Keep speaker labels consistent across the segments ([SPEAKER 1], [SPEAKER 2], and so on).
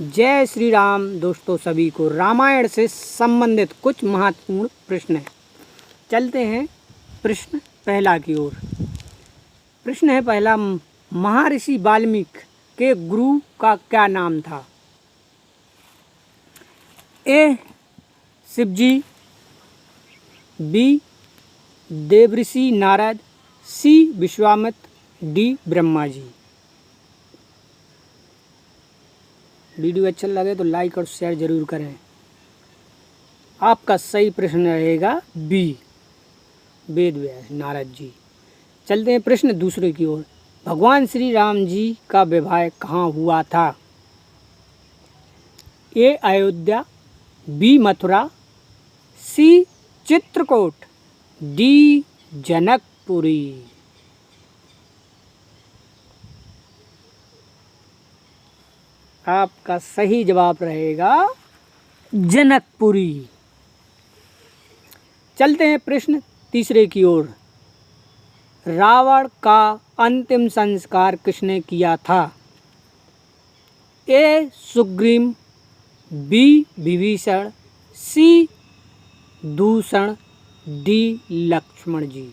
[SPEAKER 1] जय श्री राम। दोस्तों सभी को रामायण से संबंधित कुछ महत्वपूर्ण प्रश्न हैं। चलते हैं प्रश्न पहला की ओर। प्रश्न है पहला, महर्षि वाल्मीकि के गुरु का क्या नाम था? ए शिवजी, बी देवऋषि नारद, सी विश्वामित्र, डी ब्रह्मा जी। वीडियो अच्छा लगे तो लाइक और शेयर जरूर करें। आपका सही प्रश्न रहेगा बी वेद व्यास नारद जी। चलते हैं प्रश्न दूसरे की ओर। भगवान श्री राम जी का विवाह कहाँ हुआ था? ए अयोध्या, बी मथुरा, सी चित्रकूट, डी जनकपुरी। आपका सही जवाब रहेगा जनकपुरी। चलते हैं प्रश्न तीसरे की ओर। रावण का अंतिम संस्कार किसने किया था? ए सुग्रीव, बी विभीषण, सी दूषण, डी लक्ष्मण जी।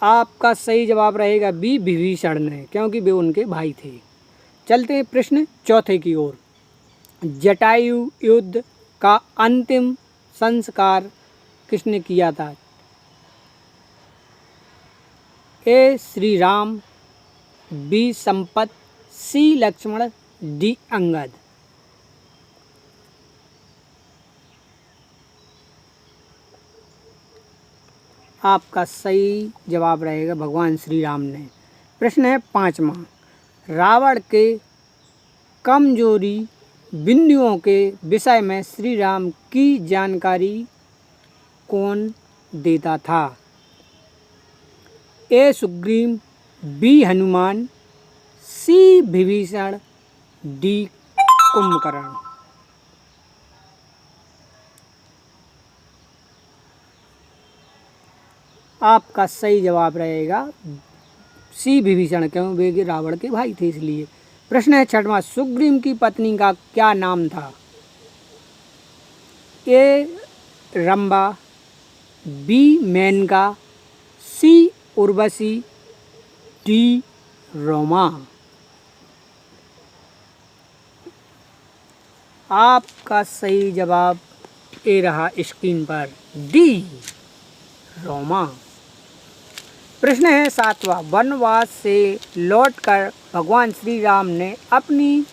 [SPEAKER 1] आपका सही जवाब रहेगा बी विभीषण ने, क्योंकि वे उनके भाई थे। चलते हैं प्रश्न चौथे की ओर। जटायु युद्ध का अंतिम संस्कार किसने किया था? ए श्री राम, बी संपत, सी लक्ष्मण, डी अंगद। आपका सही जवाब रहेगा भगवान श्री राम ने। प्रश्न है पांचवा। रावण के कमजोरी बिंदुओं के विषय में श्री राम की जानकारी कौन देता था? ए सुग्रीव, बी हनुमान, सी विभीषण, डी कुंभकर्ण। आपका सही जवाब रहेगा सी विभीषण, क्यों वे रावण के भाई थे इसलिए। प्रश्न है छठवां। सुग्रीव की पत्नी का क्या नाम था? ए रंबा, बी मेनका, सी उर्वशी, डी रोमा। आपका सही जवाब ए रहा स्क्रीन पर डी रोमा। प्रश्न है सातवां। वनवास से लौटकर भगवान श्री राम ने अपनी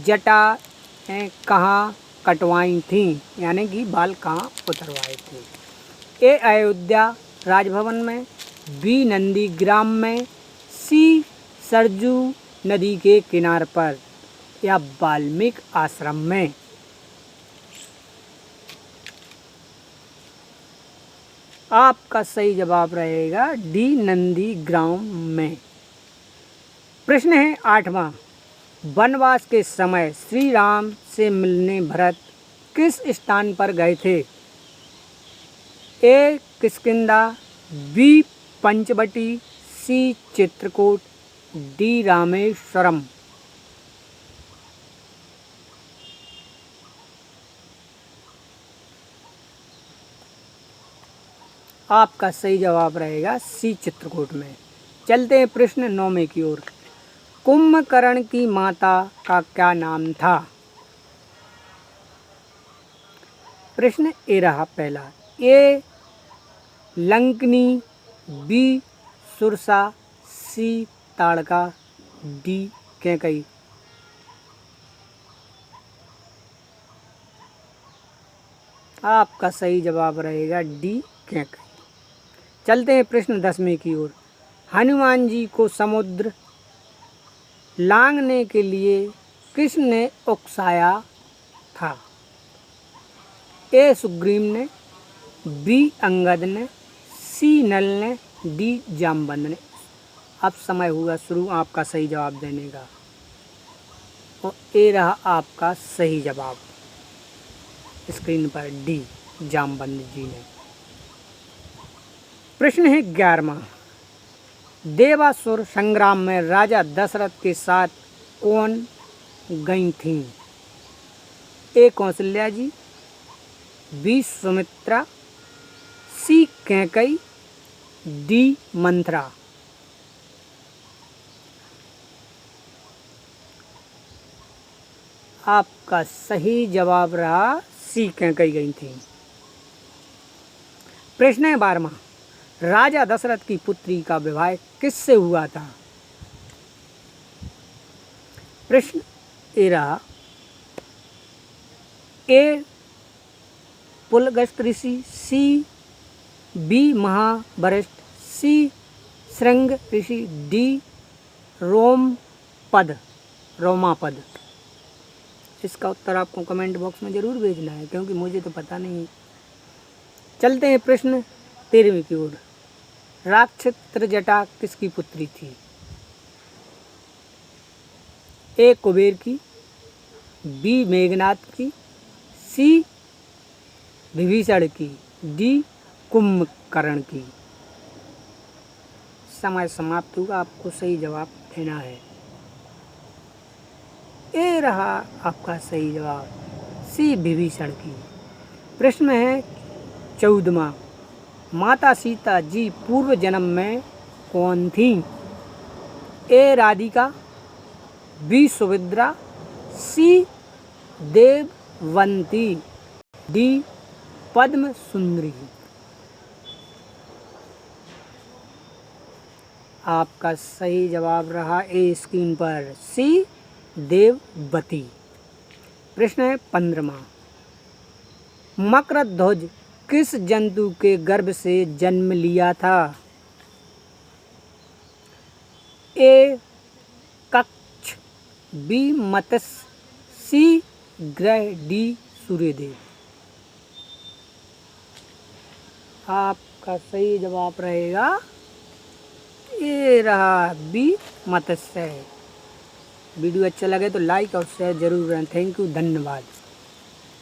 [SPEAKER 1] जटाएं कहाँ कटवाई थीं, यानी कि बाल कहाँ उतरवाए थे? ए अयोध्या राजभवन में, बी नंदीग्राम में, सी सरजू नदी के किनारे पर, या वाल्मीकि आश्रम में। आपका सही जवाब रहेगा डी नंदीग्राम में। प्रश्न है आठवां। वनवास के समय श्री राम से मिलने भरत किस स्थान पर गए थे? ए किष्किंधा, बी पंचवटी, सी चित्रकूट, डी रामेश्वरम। आपका सही जवाब रहेगा सी चित्रकूट में। चलते हैं प्रश्न नौवें की ओर। कुंभकर्ण की माता का क्या नाम था? प्रश्न ए रहा पहला। ए लंकनी, बी सुरसा, सी ताड़का, डी कैकई। आपका सही जवाब रहेगा डी कैकई। चलते हैं प्रश्न 10वें की ओर। हनुमान जी को समुद्र लांघने के लिए किसने उकसाया था? ए सुग्रीव ने, बी अंगद ने, सी नल ने, डी जामवंत ने। अब समय हुआ शुरू आपका सही जवाब देने का, और ए रहा आपका सही जवाब स्क्रीन पर डी जामवंत जी ने। प्रश्न है 11वां। देवासुर संग्राम में राजा दशरथ के साथ कौन गई थीं? ए कौशल्या जी, बी सुमित्रा, सी कैकेयी, डी मंथरा। आपका सही जवाब रहा सी कैकेयी गई थी। प्रश्न है 12वां, राजा दशरथ की पुत्री का विवाह किससे हुआ था? प्रश्न ए रहा, ए पुलगस्त्य ऋषि, सी बी महावरिष्ठ, सी श्रृंग ऋषि, डी रोमापद। इसका उत्तर आपको कमेंट बॉक्स में ज़रूर भेजना है, क्योंकि मुझे तो पता नहीं है। चलते हैं प्रश्न 13वीं की ओर। राक्षस त्रिजटा किसकी पुत्री थी? ए कुबेर की, बी मेघनाद की, सी विभीषण की, डी कुंभकर्ण की। समय समाप्त हुआ, आपको सही जवाब देना है। ए रहा आपका सही जवाब, सी विभीषण की। प्रश्न में है 14वां, माता सीता जी पूर्व जन्म में कौन थी? ए राधिका, बी सुभद्रा, सी देववंती, डी पद्म सुंदरी। आपका सही जवाब रहा ए स्क्रीन पर, सी देववती। प्रश्न है 15वां, मकरध्वज किस जंतु के गर्भ से जन्म लिया था? ए कक्ष, बी मत्स्य, सी ग्रह, डी सूर्यदेव। आपका सही जवाब रहेगा ये रहा बी मत्स्य। वीडियो अच्छा लगे तो लाइक और शेयर जरूर करें। थैंक यू, धन्यवाद।